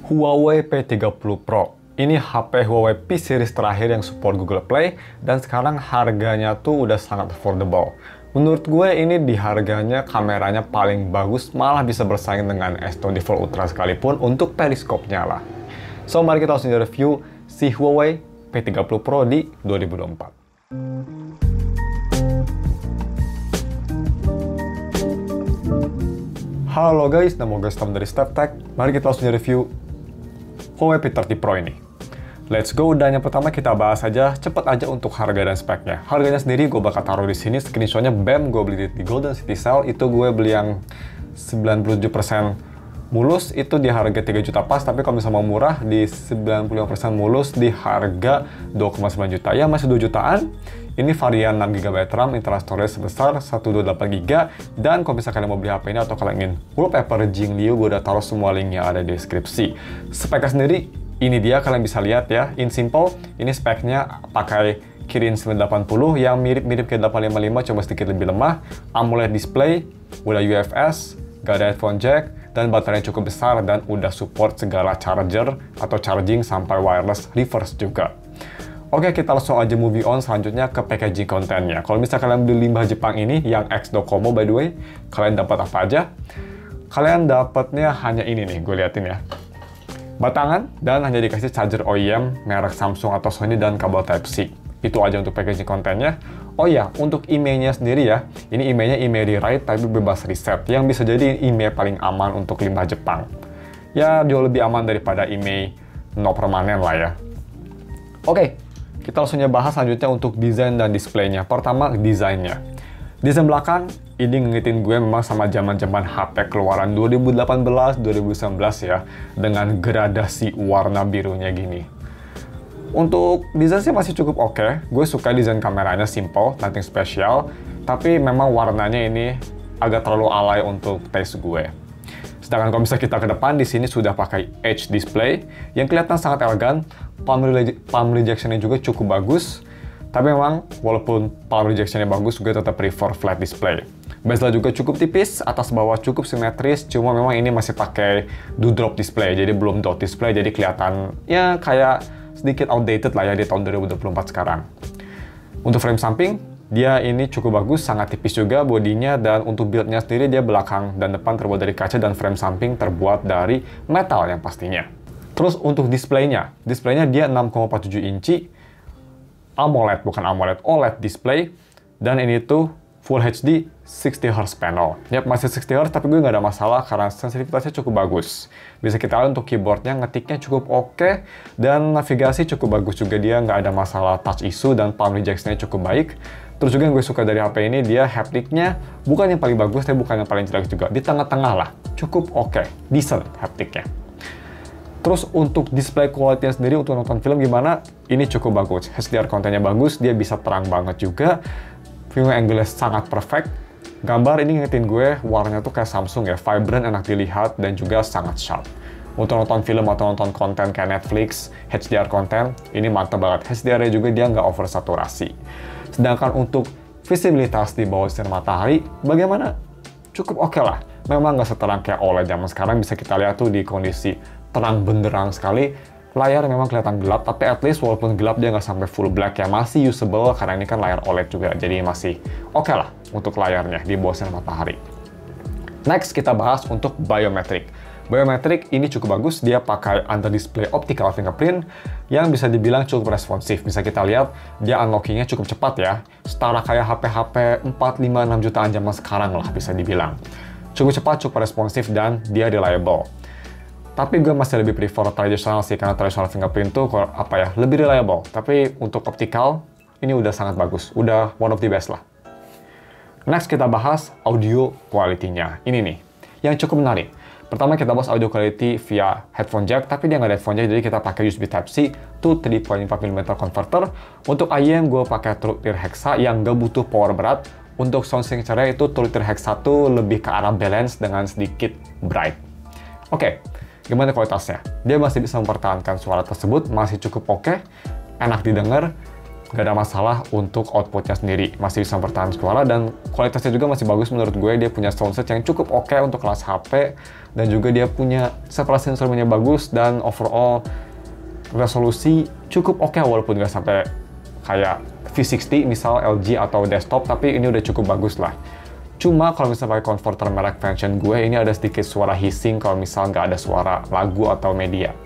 Huawei P30 Pro. Ini HP Huawei P series terakhir yang support Google Play, dan sekarang harganya tuh udah sangat affordable. Menurut gue ini di harganya kameranya paling bagus, malah bisa bersaing dengan S24 Ultra sekalipun untuk periskopnya lah. So mari kita langsung review si Huawei P30 Pro di 2024. Halo guys, nama gue Stam dari StepTech. Mari kita langsung review Huawei P30 Pro ini. Let's go, dan yang pertama kita bahas aja cepet aja untuk harga dan speknya. Harganya sendiri gue bakal taruh di sini, screenshotnya BAM gue beli di Golden City Sale, itu gue beli yang 97% mulus, itu di harga 3 juta pas, tapi kalau misalnya mau murah di 95% mulus di harga 2,9 juta. Ya masih 2 jutaan. Ini varian 6GB RAM, internal storage sebesar 128GB, dan kalau misalnya kalian mau beli HP ini atau kalian ingin wallpaper Jingliu, gue udah taruh semua linknya ada di deskripsi. Speknya sendiri, ini dia, kalian bisa lihat ya, in simple, ini speknya pakai Kirin 980 yang mirip-mirip ke 855, cuma sedikit lebih lemah, AMOLED display, udah UFS, gak ada headphone jack, dan baterainya cukup besar, dan udah support segala charger atau charging sampai wireless reverse juga. Oke, kita langsung aja movie on selanjutnya ke packaging kontennya. Kalau misalnya kalian beli limbah Jepang ini, yang X Docomo by the way, kalian dapat apa aja? Kalian dapatnya hanya ini nih, gue liatin ya. Batangan, dan hanya dikasih charger OEM, merek Samsung atau Sony, dan kabel Type-C. Itu aja untuk packaging kontennya. Oh ya, untuk emailnya sendiri ya, ini emailnya email rewrite tapi bebas reset, yang bisa jadi email paling aman untuk limbah Jepang. Ya, jauh lebih aman daripada email no permanen lah ya. Oke. Kita langsung bahas selanjutnya untuk desain dan displaynya. Pertama, desainnya. Desain belakang, ini ngingetin gue memang sama zaman-zaman HP keluaran 2018-2019 ya, dengan gradasi warna birunya gini. Untuk desain sih masih cukup oke. Gue suka desain kameranya simple, nothing special, tapi memang warnanya ini agak terlalu alay untuk taste gue. Sedangkan kalau misalnya kita ke depan, di sini sudah pakai Edge display yang kelihatan sangat elegan. Palm rejection-nya juga cukup bagus. Tapi memang walaupun palm rejection-nya bagus, gue tetap prefer flat display. Bezel juga cukup tipis, atas bawah cukup simetris. Cuma memang ini masih pakai dewdrop display, jadi belum dot display, jadi kelihatan ya kayak sedikit outdated lah ya di tahun 2024 sekarang. Untuk frame samping, dia ini cukup bagus, sangat tipis juga bodinya, dan untuk build-nya sendiri dia belakang dan depan terbuat dari kaca dan frame samping terbuat dari metal yang pastinya. Terus untuk displaynya dia 6,47 inci AMOLED, bukan AMOLED, OLED display, dan ini tuh Full HD 60Hz panel. Yap, masih 60Hz, tapi gue nggak ada masalah karena sensitivitasnya cukup bagus. Bisa kita lihat untuk keyboardnya, ngetiknya cukup oke, dan navigasi cukup bagus juga, dia nggak ada masalah touch issue, dan palm rejection-nya cukup baik. Terus juga yang gue suka dari HP ini, dia haptiknya bukan yang paling bagus, tapi bukan yang paling jelek juga. Di tengah-tengah lah, cukup oke, decent haptiknya. Terus untuk display quality-nya sendiri, untuk nonton film gimana, ini cukup bagus. HDR kontennya bagus, dia bisa terang banget juga. View angle sangat perfect. Gambar ini ngingetin gue, warnanya tuh kayak Samsung ya, vibrant, enak dilihat, dan juga sangat sharp. Untuk nonton film atau nonton konten kayak Netflix, HDR konten, ini mantap banget. HDR-nya juga dia nggak oversaturasi. Sedangkan untuk visibilitas di bawah sinar matahari, bagaimana? Cukup oke lah. Memang nggak seterang kayak OLED zaman sekarang, bisa kita lihat tuh di kondisi terang benderang sekali. Layar memang kelihatan gelap, tapi at least walaupun gelap dia nggak sampai full black ya, masih usable karena ini kan layar OLED juga, jadi masih oke lah untuk layarnya di bawah sinar matahari. Next kita bahas untuk biometric. Biometric ini cukup bagus, dia pakai under display optical fingerprint yang bisa dibilang cukup responsif. Bisa kita lihat dia unlockingnya cukup cepat ya, setara kayak HP-HP 4, 5, 6 jutaan zaman sekarang lah bisa dibilang. Cukup cepat, cukup responsif, dan dia reliable. Tapi gue masih lebih prefer tradisional sih, karena tradisional fingerprint tuh apa ya, lebih reliable. Tapi untuk optical, ini udah sangat bagus. Udah one of the best lah. Next kita bahas audio quality-nya. Ini nih, yang cukup menarik. Pertama kita bahas audio quality via headphone jack, tapi dia nggak ada headphone jack, jadi kita pakai USB Type-C to 3.5mm converter. Untuk IEM gue pakai Truetir Hexa yang nggak butuh power berat. Untuk sound signature-nya itu Truetir Hexa tuh lebih ke arah balance dengan sedikit bright. Oke. Gimana kualitasnya? Dia masih bisa mempertahankan suara tersebut, masih cukup oke, enak didengar. Gak ada masalah untuk outputnya sendiri, masih bisa bertahan suara dan kualitasnya juga masih bagus menurut gue. Dia punya soundset yang cukup oke untuk kelas HP dan juga dia punya separasi instrumennya bagus dan overall resolusi cukup oke walaupun gak sampai kayak V60 misal LG atau desktop, tapi ini udah cukup bagus lah. Cuma kalau misalnya pakai converter merek Vention gue, ini ada sedikit suara hissing kalau misal nggak ada suara lagu atau media.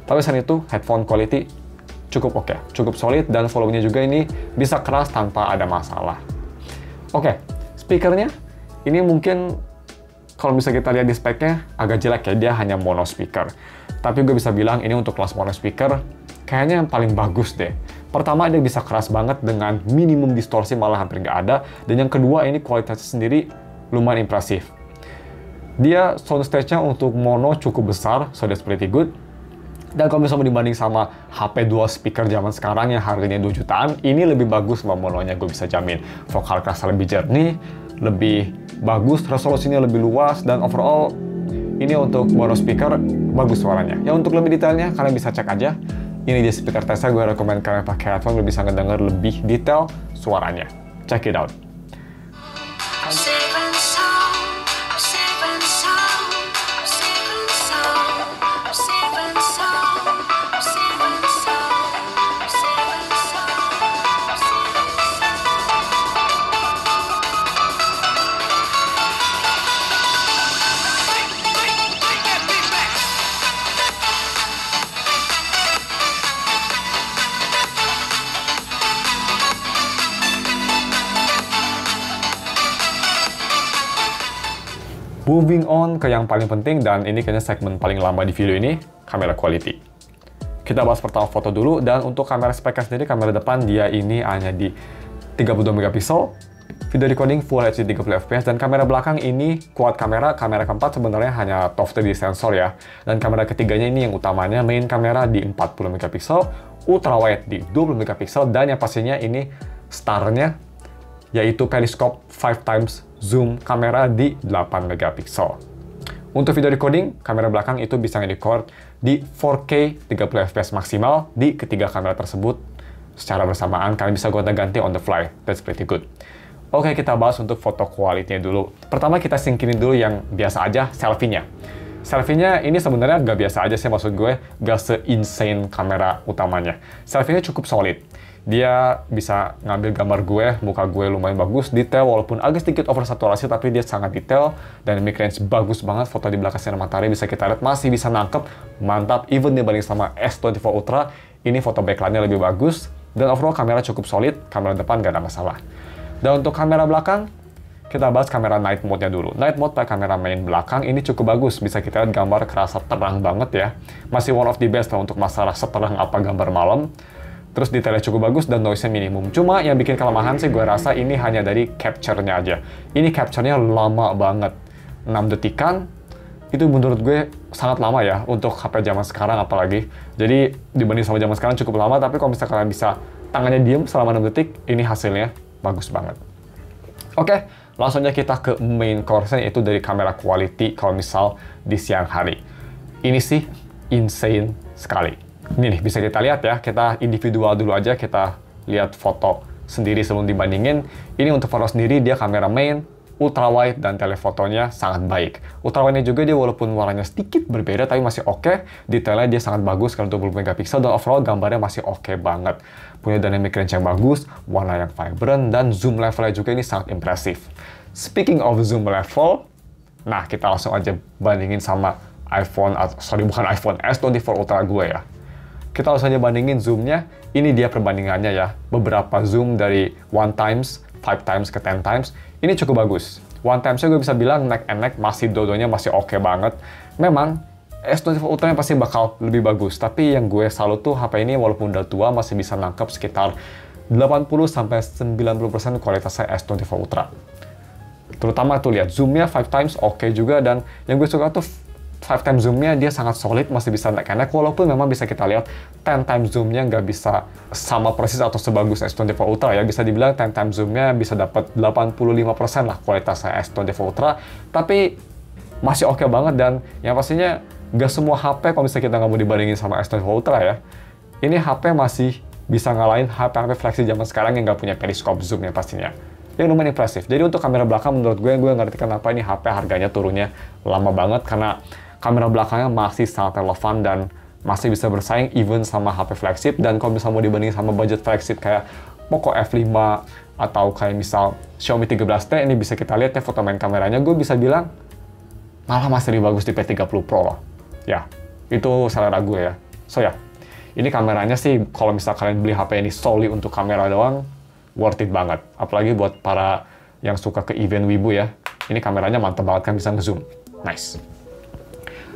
Tapi selain itu, headphone quality cukup oke, cukup solid, dan volumenya juga ini bisa keras tanpa ada masalah. Oke, speakernya ini mungkin kalau bisa kita lihat di speknya agak jelek ya, dia hanya mono speaker. Tapi gue bisa bilang ini untuk kelas mono speaker kayaknya yang paling bagus deh. Pertama, dia bisa keras banget dengan minimum distorsi, malah hampir nggak ada. Dan yang kedua, ini kualitasnya sendiri lumayan impresif. Dia soundstage-nya untuk mono cukup besar, so that's pretty good. Dan kalau misalnya dibanding sama HP dual speaker zaman sekarang yang harganya 2 jutaan, ini lebih bagus sama mononya, gue bisa jamin. Vokal kerasa lebih jernih, lebih bagus, resolusinya lebih luas, dan overall ini untuk mono speaker bagus suaranya. Ya untuk lebih detailnya kalian bisa cek aja. Ini dia speaker testnya, gue rekomend kalian pakai headphone, lebih bisa ngedenger lebih detail suaranya. Check it out. Moving on ke yang paling penting, dan ini kayaknya segmen paling lama di video ini, kamera quality. Kita bahas pertama foto dulu, dan untuk kamera speknya sendiri, kamera depan dia ini hanya di 32 megapiksel, video recording Full HD 30 fps, dan kamera belakang ini quad kamera, kamera keempat sebenarnya hanya top 3 sensor ya, dan kamera ketiganya ini yang utamanya, main kamera di 40 megapiksel, ultra wide di 20 megapiksel, dan yang pastinya ini starnya yaitu periscope 5 times zoom kamera di 8 megapiksel. Untuk video recording, kamera belakang itu bisa nge-record di 4K 30 fps maksimal di ketiga kamera tersebut secara bersamaan. Kalian bisa gonta-ganti on the fly. That's pretty good. Oke, kita bahas untuk foto quality-nya dulu. Pertama kita singkirin dulu yang biasa aja, selfie-nya. Selfie-nya ini sebenarnya nggak biasa aja sih, maksud gue nggak se-insane kamera utamanya. Selfie-nya cukup solid. Dia bisa ngambil gambar gue, muka gue lumayan bagus, detail, walaupun agak sedikit oversaturasi, tapi dia sangat detail, dan mic range bagus banget, foto di belakang sinar matahari bisa kita lihat, masih bisa nangkep, mantap, even dibanding sama S24 Ultra, ini foto backlight-nya lebih bagus, dan overall kamera cukup solid, kamera depan gak ada masalah. Dan untuk kamera belakang, kita bahas kamera night mode-nya dulu. Night mode pakai kamera main belakang, ini cukup bagus, bisa kita lihat gambar kerasa terang banget ya, masih one of the best lah untuk masalah seterang apa gambar malam. Terus detailnya cukup bagus dan noise-nya minimum. Cuma yang bikin kelemahan sih gue rasa ini hanya dari capture-nya aja. Ini capture-nya lama banget. 6 detikan, itu menurut gue sangat lama ya untuk HP zaman sekarang apalagi. Jadi dibanding sama zaman sekarang cukup lama, tapi kalau misalnya kalian bisa tangannya diem selama 6 detik, ini hasilnya bagus banget. Oke, langsung aja kita ke main concern, yaitu dari kamera quality kalau misal di siang hari. Ini sih insane sekali. Ini nih, bisa kita lihat ya, kita individual dulu aja, kita lihat foto sendiri sebelum dibandingin. Ini untuk foto sendiri, dia kamera main, ultra wide, dan telefotonya sangat baik. Ultra wide-nya juga dia walaupun warnanya sedikit berbeda, tapi masih oke. Detailnya dia sangat bagus, kalau 20 megapiksel, dan overall gambarnya masih oke banget. Punya dynamic range yang bagus, warna yang vibrant, dan zoom levelnya juga ini sangat impresif. Speaking of zoom level, nah kita langsung aja bandingin sama iPhone, bukan iPhone, S24 Ultra gue ya. Kita langsung aja bandingin zoomnya, ini dia perbandingannya ya. Beberapa zoom dari 1 times, 5 times ke 10 times, ini cukup bagus. 1 times-nya gue bisa bilang neck and neck, masih dodonya masih oke banget. Memang, S24 Ultra pasti bakal lebih bagus, tapi yang gue salut tuh HP ini walaupun udah tua, masih bisa nangkep sekitar 80-90% kualitasnya S24 Ultra. Terutama tuh lihat, zoomnya 5 times oke juga, dan yang gue suka tuh 5 times zoom-nya dia sangat solid, masih bisa neck-and-neck, walaupun memang bisa kita lihat 10 times zoom-nya nggak bisa sama persis atau sebagus S24 Ultra ya. Bisa dibilang 10 times zoom-nya bisa dapat 85% lah kualitasnya S24 Ultra, tapi masih oke banget. Dan yang pastinya nggak semua HP kalau misalnya kita nggak mau dibandingin sama S24 Ultra ya, ini HP masih bisa ngalahin HP-HP flagship zaman sekarang yang nggak punya periscope zoom ya pastinya. Yang lumayan impresif. Jadi untuk kamera belakang menurut gue ngerti kenapa ini HP harganya turunnya lama banget, karena kamera belakangnya masih sangat relevan dan masih bisa bersaing even sama HP flagship. Dan kalau misalnya mau dibandingin sama budget flagship kayak Poco F5 atau kayak misal Xiaomi 13T, ini bisa kita lihat ya foto main kameranya, gue bisa bilang malah masih lebih bagus di P30 Pro loh. Ya, itu selera gue ya. So ya, ini kameranya sih kalau misal kalian beli HP ini solely untuk kamera doang, worth it banget. Apalagi buat para yang suka ke event wibu ya. Ini kameranya mantep banget kan, bisa nge-zoom. Nice.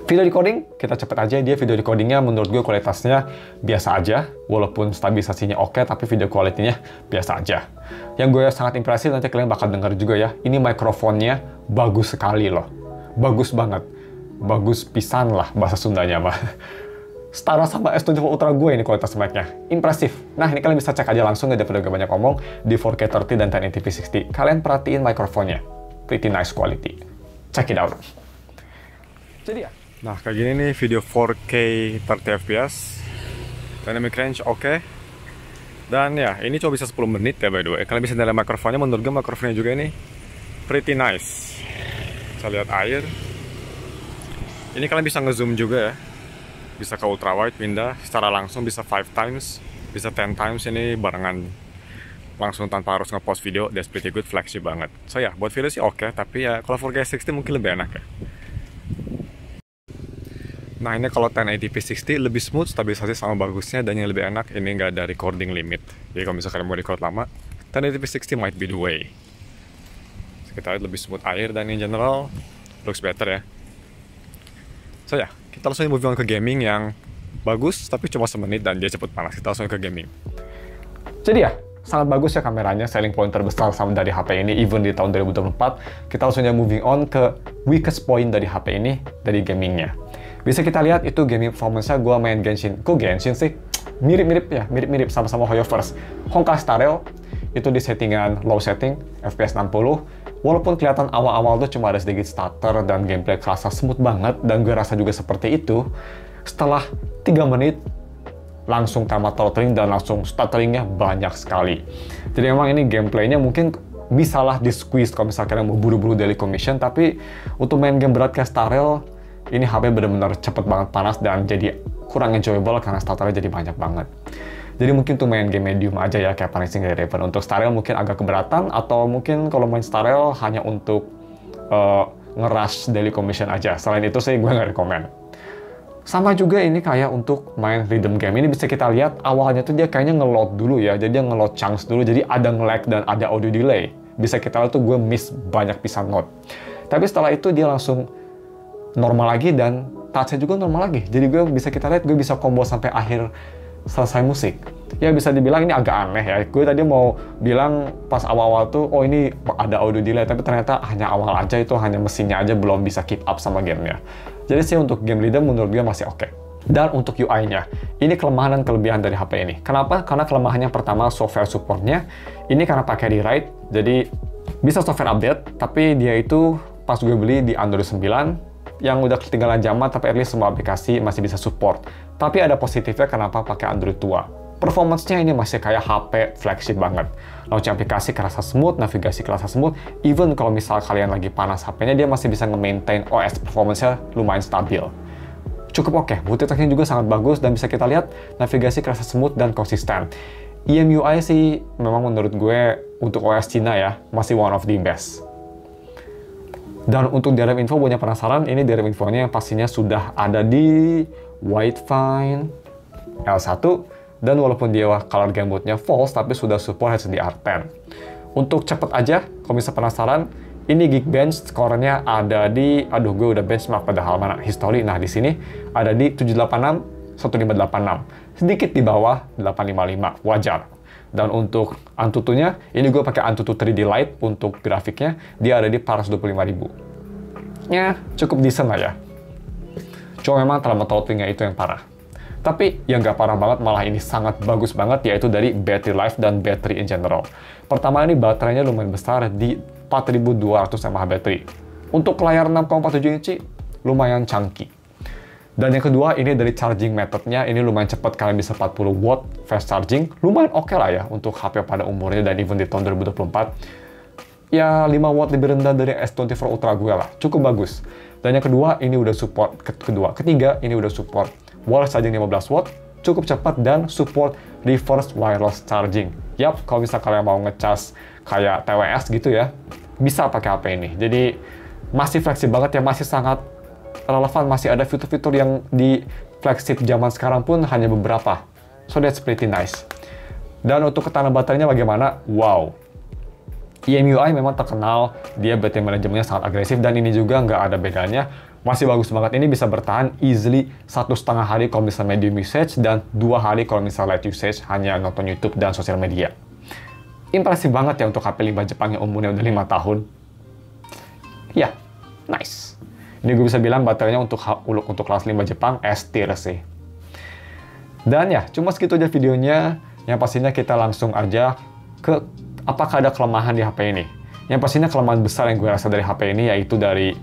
Video recording, kita cepet aja. Dia video recordingnya menurut gue kualitasnya biasa aja. Walaupun stabilisasinya oke, tapi video kualitinya biasa aja. Yang gue sangat impresif, nanti kalian bakal denger juga ya. Ini mikrofonnya bagus sekali loh. Bagus banget. Bagus pisan lah bahasa Sundanya mah. Setara sama S24 Ultra gue ini kualitas mic-nya. Impresif. Nah, ini kalian bisa cek aja langsung, gak daripada banyak ngomong, di 4K 30 dan 1080p 60. Kalian perhatiin mikrofonnya. Pretty nice quality. Check it out. Jadi ya. Nah, kayak gini nih video 4K 30 fps. Dynamic range oke. Dan ya, ini cuma bisa 10 menit ya by the way. Kalian bisa nyalain mikrofonnya, menurut gue mikrofonnya juga ini pretty nice. Bisa lihat air. Ini kalian bisa nge-zoom juga ya. Bisa ke ultra wide, pindah secara langsung, bisa 5 times, bisa 10 times, ini barengan langsung tanpa harus nge-pause video. That's pretty good, flagship banget. So ya, buat video sih oke, tapi ya kalau 4K 60 mungkin lebih enak ya. Nah, ini kalau 1080p 60 lebih smooth, stabilisasi sama bagusnya, dan yang lebih enak ini nggak ada recording limit. Jadi kalau misalnya kalian mau record lama, 1080p 60 might be the way. Kita lihat lebih smooth air, dan in general looks better ya. So ya, kita langsung moving on ke gaming yang bagus, tapi cuma semenit dan dia cepet panas. Kita langsung ke gaming. Jadi ya, sangat bagus ya kameranya, selling point terbesar sama dari HP ini, even di tahun 2024. Kita langsung moving on ke weakest point dari HP ini, dari gamingnya. Bisa kita lihat itu gaming performance-nya, gue main Genshin. Kok Genshin sih? Mirip-mirip ya, mirip-mirip sama-sama Hoyoverse. Honkai Star Rail, itu di settingan low setting, FPS 60. Walaupun kelihatan awal-awal tuh cuma ada sedikit stutter dan gameplay kerasa smooth banget, dan gue rasa juga seperti itu, setelah 3 menit, langsung tamat throttling dan langsung stutteringnya banyak sekali. Jadi memang ini gameplaynya mungkin bisalah di-squeeze kalau misalnya kalian mau buru-buru daily commission, tapi untuk main game berat kayak Star Rail, ini HP benar-benar cepet banget panas dan jadi kurang enjoyable karena stutternya jadi banyak banget. Jadi mungkin tuh main game medium aja ya, kayak Punishing Raven. Untuk Star Rail mungkin agak keberatan, atau mungkin kalau main Star Rail hanya untuk nge-rush daily commission aja. Selain itu sih gue nggak rekomen. Sama juga ini kayak untuk main rhythm game. Ini bisa kita lihat awalnya tuh dia kayaknya nge-load dulu ya. Jadi dia nge-load chunks dulu, jadi ada nge-lag dan ada audio delay. Bisa kita lihat tuh gue miss banyak pisan note. Tapi setelah itu dia langsung normal lagi dan touch-nya juga normal lagi. Jadi gue bisa kita lihat gue bisa combo sampai akhir selesai musik. Ya bisa dibilang ini agak aneh ya. Gue tadi mau bilang pas awal-awal tuh, oh ini ada audio delay, tapi ternyata hanya awal aja, itu hanya mesinnya aja belum bisa keep up sama gamenya. Jadi sih untuk game rhythm menurut gue masih oke. Dan untuk UI-nya, ini kelemahan dan kelebihan dari HP ini. Kenapa? Karena kelemahannya pertama software support-nya. Ini karena pakai rewrite, jadi bisa software update, tapi dia itu pas gue beli di Android 9, yang udah ketinggalan zaman, tapi at least semua aplikasi masih bisa support. Tapi ada positifnya kenapa pakai Android tua. Performance-nya ini masih kayak HP flagship banget. Launching aplikasi kerasa smooth, navigasi kerasa smooth. Even kalau misal kalian lagi panas HP-nya, dia masih bisa nge-maintain OS performance-nya lumayan stabil. Cukup oke, multitasking juga sangat bagus, dan bisa kita lihat navigasi kerasa smooth dan konsisten. EMUI sih memang menurut gue untuk OS Cina ya, masih one of the best. Dan untuk DRM info, banyak penasaran, ini DRM infonya yang pastinya sudah ada di Widefine L1, dan walaupun dia color gamut-nya false, tapi sudah support HDR10. Untuk cepet aja, kalau bisa penasaran, ini Geekbench skornya ada di, aduh gue udah benchmark padahal mana history, nah di sini ada di 786, 1586, sedikit di bawah 855, wajar. Dan untuk Antutunya, ini gue pakai Antutu 3D Lite untuk grafiknya, dia ada di 425.000. Ya, cukup decent lah ya. Cuma memang terlalu throttling-nya itu yang parah. Tapi yang nggak parah banget, malah ini sangat bagus banget, yaitu dari battery life dan battery in general. Pertama, ini baterainya lumayan besar di 4200 mAh baterai. Untuk layar 6,47 inci, lumayan chunky. Dan yang kedua, ini dari charging methodnya, ini lumayan cepat, kalian bisa 40 watt fast charging. Lumayan oke lah ya untuk HP pada umurnya dan even di tahun 2024. Ya 5 watt lebih rendah dari S24 Ultra gue lah, cukup bagus. Dan yang kedua, ini udah support, ketiga, ini udah support wireless charging 15 watt, cukup cepat dan support reverse wireless charging. Yap, kalau misalnya kalian mau ngecas kayak TWS gitu ya, bisa pakai HP ini. Jadi masih fleksibel banget ya, masih sangat relevan, masih ada fitur-fitur yang di flagship zaman sekarang pun hanya beberapa. So that's pretty nice. Dan untuk ketahanan baterainya bagaimana? Wow. EMUI memang terkenal, dia battery manajemennya sangat agresif dan ini juga nggak ada bedanya. Masih bagus banget, ini bisa bertahan easily 1,5 hari kalau misalnya medium usage dan 2 hari kalau misalnya light usage, hanya nonton YouTube dan sosial media. Impresif banget ya untuk HP 5 Jepang yang umurnya udah 5 tahun. Ya, nice. Ini gue bisa bilang baterainya untuk kelas 5 Jepang S tier sih. Dan ya, cuma segitu aja videonya. Yang pastinya kita langsung aja ke apakah ada kelemahan di HP ini. Yang pastinya kelemahan besar yang gue rasa dari HP ini yaitu dari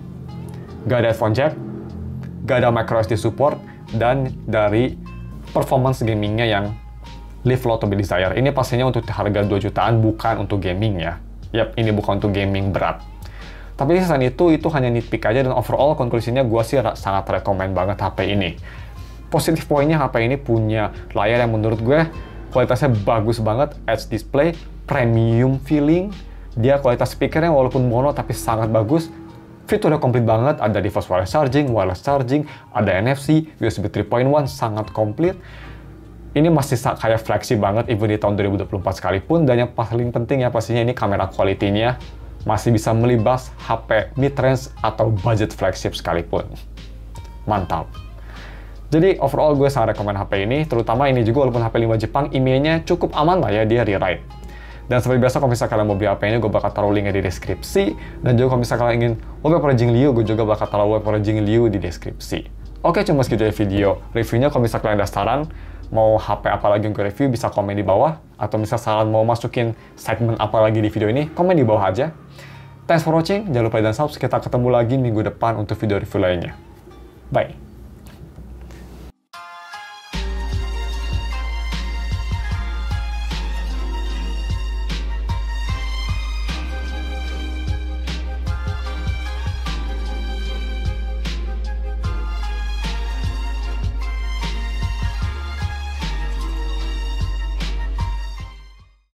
gak ada headphone jack, gak ada microSD support, dan dari performance gamingnya yang leave lot to be desired. Ini pastinya untuk harga 2 jutaan, bukan untuk gaming ya. Yap, ini bukan untuk gaming berat. Tapi selain itu hanya nitpick aja, dan overall konklusinya gue sih sangat rekomend banget HP ini. Positif poinnya HP ini punya layar yang menurut gue kualitasnya bagus banget, edge display, premium feeling, dia kualitas speakernya walaupun mono tapi sangat bagus, fiturnya komplit banget, ada device wireless charging, ada NFC, USB 3.1, sangat komplit. Ini masih kayak flagship banget even di tahun 2024 sekalipun, dan yang paling penting ya pastinya ini kamera quality-nya masih bisa melibas HP mid-range atau budget flagship sekalipun. Mantap. Jadi overall gue sangat rekomen HP ini, terutama ini juga walaupun HP 5 Jepang, IMEI-nya cukup aman lah ya, dia rewrite. Dan seperti biasa kalau misalnya kalian mau beli HP ini, gue bakal taruh linknya di deskripsi. Dan juga kalau misalnya kalian ingin wallpaper Jing Liu, gue juga bakal taruh wallpaper Jing Liu di deskripsi. Oke, cuma segitu ya video reviewnya. Kalau misalnya kalian ada saran, mau HP apa lagi yang gue review, bisa komen di bawah. Atau misalnya saran mau masukin segmen apa lagi di video ini, komen di bawah aja. Thanks for watching, jangan lupa dan subscribe, kita ketemu lagi minggu depan untuk video review lainnya. Bye!